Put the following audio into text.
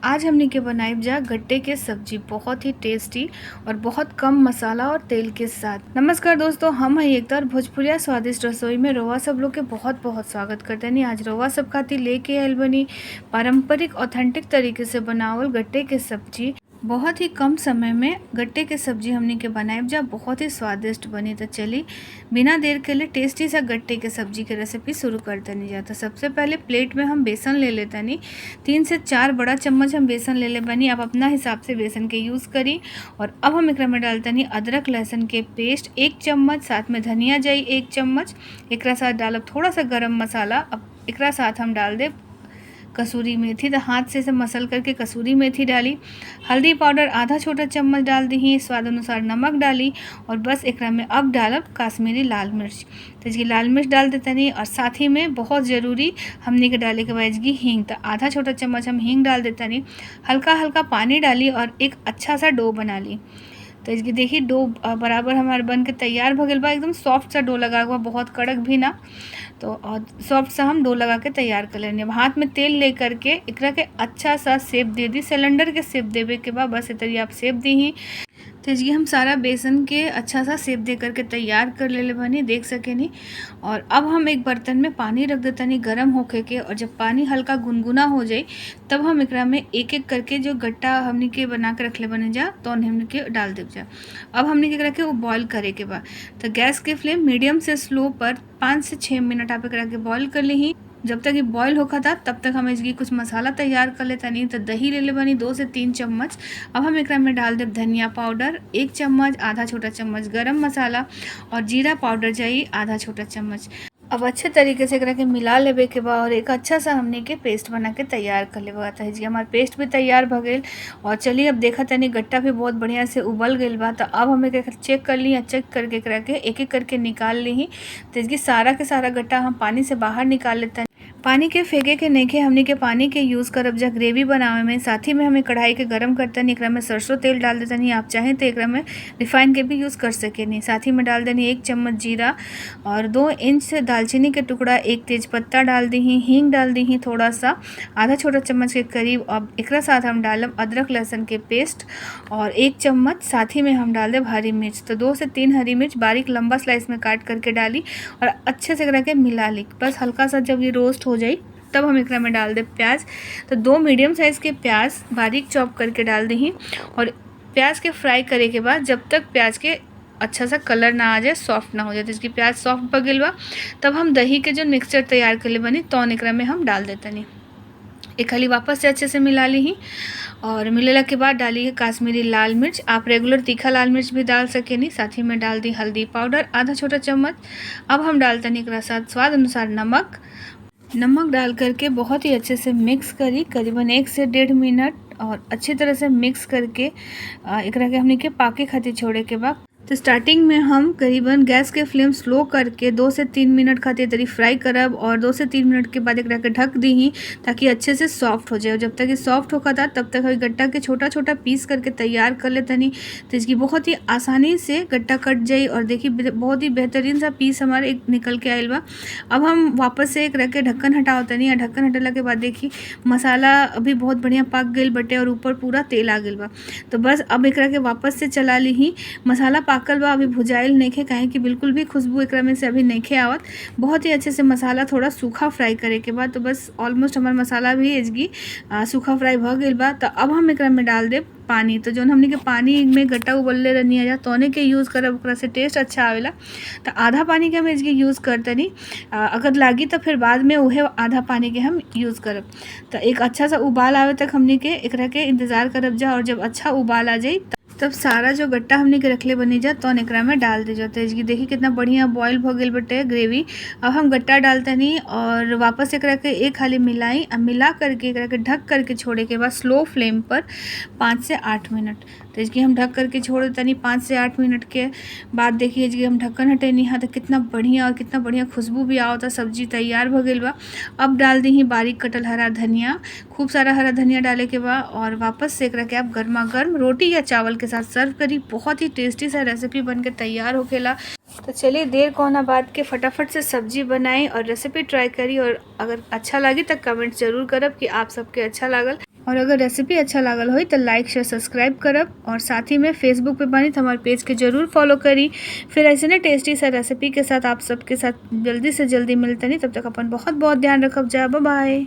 आज हमने के बनाई जा गट्टे के सब्जी बहुत ही टेस्टी और बहुत कम मसाला और तेल के साथ। नमस्कार दोस्तों, हम हैं एकता और भोजपुरिया स्वादिष्ट रसोई में रउआ सब लोग के बहुत बहुत स्वागत करते हैं। आज रउआ सब खातिर लेके आयल बनी पारंपरिक ऑथेंटिक तरीके से बनावल गट्टे के सब्जी। बहुत ही कम समय में गट्टे के सब्जी हमने के बनाएब जा बहुत ही स्वादिष्ट बनी। तो चलिए बिना देर के लिए टेस्टी सा गट्टे के सब्जी के रेसिपी शुरू करते नहीं जाता। सबसे पहले प्लेट में हम बेसन ले लेते नहीं। 3 से 4 बड़ा चम्मच हम बेसन ले ले बनी। आप अपना हिसाब से बेसन के यूज़ करी। और अब हम एकरा में डालते नहीं अदरक लहसुन के पेस्ट 1 चम्मच, साथ में धनिया जाई 1 चम्मच। एकरा साथ डालब थोड़ा सा गरम मसाला। अब एकरा साथ हम डाल दे कसूरी मेथी। तो हाथ से मसल करके कसूरी मेथी डाली। हल्दी पाउडर आधा छोटा चम्मच डाल दी। स्वाद अनुसार नमक डाली। और बस एकरा में अब डालब काश्मीरी लाल मिर्च। तो इसकी लाल मिर्च डाल देते नहीं। और साथ ही में बहुत ज़रूरी हमने के डाले के बाद इसकी हींग, तो आधा छोटा चम्मच हम हींग डाल देते नहीं। हल्का हल्का पानी डाली और एक अच्छा सा डो बना ली। तो इसकी देखिए डो बराबर हमारे बन के तैयार हो गया बा। एकदम सॉफ्ट सा डो लगा हुआ, बहुत कड़क भी ना। तो और सॉफ्ट सा हम डो लगा के तैयार कर लेंगे। अब हाथ में तेल ले करके एकरा के अच्छा सा शेप दे दी। सिलेंडर के शेप देवे के बाद बस इतनी आप शेप दी ही। तो इसकी हम सारा बेसन के अच्छा सा शेप दे करके तैयार कर ले बनी, देख सके नहीं। और अब हम एक बर्तन में पानी रख देता नहीं गर्म होके के। और जब पानी हल्का गुनगुना हो जाए तब हम एकरा में एक एक करके जो गट्टा हमने के बना के रख ले बने जा तो हमने के डाल दे जा। अब हमने के रखे वो बॉयल करे के बाद तो गैस के फ्लेम मीडियम से स्लो पर 5 से 6 मिनट आप एकरा के बॉयल कर ली। जब तक ये बॉयल होगा था तब तक हम इसकी कुछ मसाला तैयार कर लेता नहीं। तो दही ले ले बनी 2 से 3 चम्मच। अब हम एकरा में डाल दे धनिया पाउडर 1 चम्मच, आधा छोटा चम्मच गरम मसाला और जीरा पाउडर चाहिए आधा छोटा चम्मच। अब अच्छे तरीके से एकरा के मिला लेवे के बाद और एक अच्छा सा हमने के पेस्ट बना के तैयार कर लेवा था। जी हमारा पेस्ट भी तैयार हो गई। और चलिए अब देखा तनी गट्टा भी बहुत बढ़िया से उबल गई बा। तो अब हम एक चेक कर ली। चेक करके एकरा के एक एक करके निकाल ली। तो इसकी सारा के सारा गट्टा हम पानी से बाहर निकाल लेते हैं। पानी के फेंके के नहीं के हमने के पानी के यूज़ करब जा ग्रेवी बनावे में। साथ ही में हमें कढ़ाई के गरम करते नहीं। एकरा में सरसों तेल डाल देते नहीं। आप चाहें तो एकरा में रिफाइन के भी यूज़ कर सके नहीं। साथ ही में डाल देनी 1 चम्मच जीरा और 2 इंच दालचीनी के टुकड़ा, 1 तेज पत्ता डाल दी। हींग डाल दी थोड़ा सा, आधा छोटा चम्मच के करीब। अब एकरा साथ हम डालब अदरक लहसुन के पेस्ट और 1 चम्मच। साथ ही में हम डाल दें हरी मिर्च। तो 2 से 3 हरी मिर्च बारीक लंबा स्लाइस में काट करके डाली और अच्छे से एकरा के मिला ली। बस हल्का सा जब ये रोस्ट हो जाए तब हम एकरा में डाल दे प्याज। तो 2 मीडियम साइज़ के प्याज बारीक चॉप करके डाल दी। और प्याज के फ्राई करे के बाद जब तक प्याज के अच्छा सा कलर ना आ जाए, सॉफ्ट ना हो जाए, तो इसकी प्याज सॉफ्ट पक बा तब हम दही के जो मिक्सचर तैयार कर ले बनी तो एकरा में हम डाल देते नहीं। एक खाली वापस से अच्छे से मिला ली। और मिलेला के बाद डाली है काश्मीरी लाल मिर्च। आप रेगुलर तीखा लाल मिर्च भी डाल सके नहीं। साथ ही में डाल दी हल्दी पाउडर आधा छोटा चम्मच। अब हम डालते नहीं एकरा साथ स्वाद अनुसार नमक डाल करके बहुत ही अच्छे से मिक्स करी करीबन 1 से 1.5 मिनट। और अच्छी तरह से मिक्स करके एकरा के हमने के पाके खातिर छोड़े के बाद तो स्टार्टिंग में हम करीबन गैस के फ्लेम स्लो करके 2 से 3 मिनट खातिर तरी फ्राई करब। और 2 से 3 मिनट के बाद एकरा के ढक दी ताकि अच्छे से सॉफ्ट हो जाए। जब तक ये सॉफ्ट होगा था तब तक हम गट्टा के छोटा छोटा पीस करके तैयार कर लेते नहीं। तो इसकी बहुत ही आसानी से गट्टा कट जाए। और देखिए बहुत ही बेहतरीन सा पीस हमारे एक निकल के आयल बा। अब हम वापस से एकरा के ढक्कन हटावते नहीं। ढक्कन हटला के बाद देखिए मसाला अभी बहुत बढ़िया पक गई बटे और ऊपर पूरा तेल आ गई बा। तो बस अब एकरा के वापस से चला ली। मसाला पाकल बा, अभी भुजाइल नहीं खे काहे कि बिल्कुल भी खुशबू एकरा में से अभी नहीं खे आवत। बहुत ही अच्छे से मसाला थोड़ा सूखा फ्राई करे के बाद तो बस ऑलमोस्ट हमारा मसाला भी इसकी सूखा फ्राई हो गई बा। तो अब हम एकरा में डाल दे पानी। तो जो हमने के पानी में गट्टा उबलले रहनी है तोने के यूज़ करब, ओकरा से टेस्ट अच्छा आवेला। तो आधा पानी के हम इसकी यूज़ करते नहीं। अगर लागी तो फिर बाद में उहे आधा पानी के हम यूज़ करब। तो एक अच्छा सा उबाल आवे तक हमने के एकरा के इंतज़ार करब जा। और जब अच्छा उबाल आ जाए तब सारा जो गट्टा हमने के रखले बनी जा तो एकरा में डाल दे जाते हैं। इसकी देखिए कितना बढ़िया बॉयल हो गई बटे ग्रेवी। अब हम गट्टा डालते नहीं और वापस एकरा के एक खाली मिलाई। अब मिला करके एकरा के ढक करके छोड़े के बाद स्लो फ्लेम पर 5 से 8 मिनट। तो इसकी हम ढक करके छोड़ देते नहीं। 5 से 8 मिनट के बाद देखिए इसकी हम ढक्कन हटे नहीं हाँ तो कितना बढ़िया खुशबू भी आवता। सब्जी तैयार हो गई बा। अब डाल दी बारीक कटल हरा धनिया, खूब सारा हरा धनिया डाले के बाद और वापस से एकरा के आप गर्मा गर्म रोटी या चावल के साथ सर्व करी। बहुत ही टेस्टी सा रेसिपी बन के तैयार होखेला। तो चलिए देर कोना बात के फटाफट से सब्जी बनाई और रेसिपी ट्राई करी। और अगर अच्छा लगी तो कमेंट जरूर करब कि आप सबके अच्छा लागल। और अगर रेसिपी अच्छा लागल हो तो लाइक शेयर सब्सक्राइब करब और साथ ही में फेसबुक पे बानी तो हमारे पेज के जरूर फॉलो करी। फिर ऐसे ना टेस्टी सा रेसिपी के साथ आप सबके साथ जल्दी से जल्दी मिलते नहीं, तब तक अपन बहुत बहुत ध्यान रखब जा। Bye by.